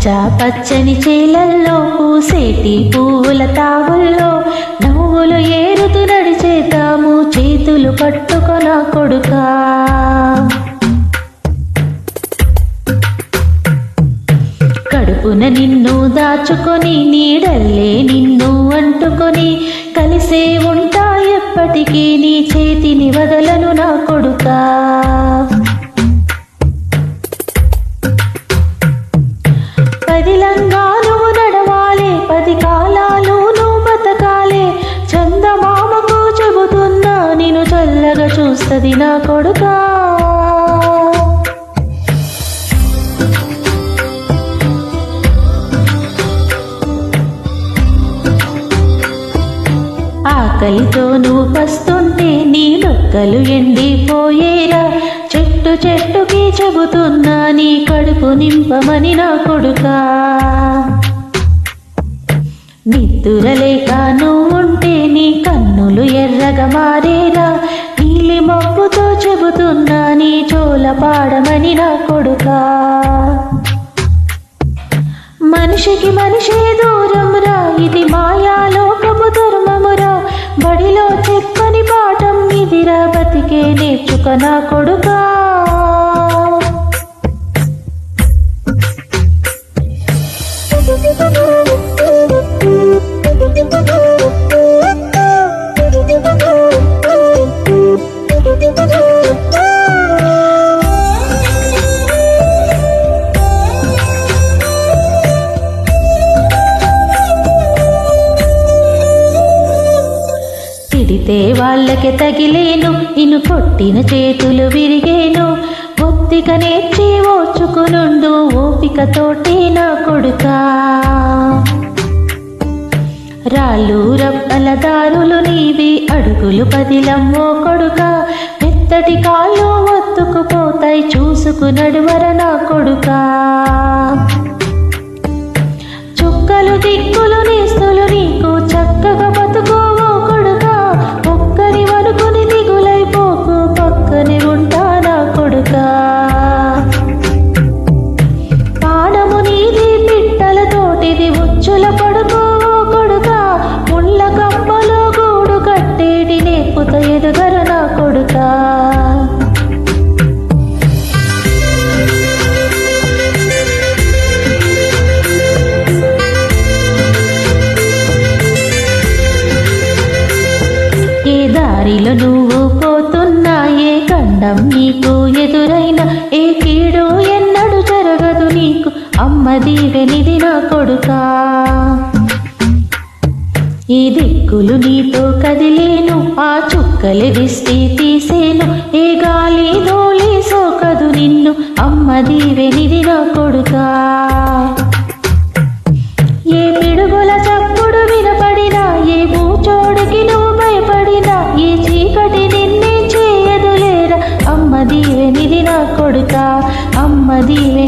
పచ్చ పచ్చని చేలల్లో పూసేటి పువ్వుల తావుల్లో నవ్వులు ఏరుతూ నడిచేతాము చేతులు పట్టుకొన కొడుకా. కడుపున నిన్ను దాచుకొని నీడల్లే నిన్ను అంటుకొని కలిసే ఉంటా ఎప్పటికీ నీ చేతిని వదలను నా కొడుకా. పదిలంగా నువ్వు నడవాలే, 10 కాలాలు నువ్వు బతకాలే. చందమామకు చెబుతున్నా నిన్ను చల్లగా చూస్తది నా కొడుకా. ఆకలితో నువ్వు పస్తుంటే నీ డొక్కలు ఎండిపోయేరా. చెట్టు చెట్టుకి చెబుతున్నా నీ కడుపు నింపమని నా కొడుకా. నిద్దురలేక నువ్వుంటే నీ కన్నులు ఎర్రగా మారేరా. నీలి మబ్బుతో చెబుతున్నా నీ చోల పాడమని నా కొడుకా. మనిషికి మనిషే దూరం రా, ఇది మాయాలోకపు ధర్మమురా. బడిలో చెప్పని పాఠం ఇదిరా, బతికే నేర్చుక నా కొడుకా. తిడితే వాళ్ళకి తగిలేను, నిన్ను కొట్టిన చేతులు విరిగేను. ఒత్తిక నేర్చి ఓచుకునుండు ఓపికతోటి నా కొడుకా. రాళ్ళు రప్పల దారులు నీవి, అడుగులు పదిలమ్మో కొడుకా. మెత్తటి కాళ్ళు ఒత్తుకుపోతాయి చూసుకు నడువర నా కొడుకా. చుక్కలు దిక్కులు నేస్తులు నీకు చక్కగా బతుకోవో కొడుకా. ఒక్కరి వనుకుని దిగులైపోకు, పక్కని ఉంటా నా కొడుకా. పాడము నీది పిట్టలతోటిది ఉచ్చుల పడుకోవో కొడుకా. ముళ్ళ కప్పలో గూడు కట్టేటి నేర్పుత ఎదుగర నా కొడుకా. ఏ దారిలో నువ్వు పోతున్నా, ఏ గండం నీకు ఎదురైనా, ఏ కీడు ఎన్నడు జరగదు నీకు అమ్మ దీవెనిది నా కొడుకా. ఈ దిక్కులు నీతో కదిలేను, ఆ చుక్కలి దిష్టి తీసేను. ఏ గాలి ధూళి సోకదు నిన్ను అమ్మ దీవెనిది నా కొడుకా. ఏ పిడుగుల చప్పుడు వినపడినా, ఏ భూచోడికి నువ్వు భయపడినా, ఈ చీకటి నిన్నే చేయదులేరా అమ్మ దీవెనిది నా కొడుకా. అమ్మ దీవె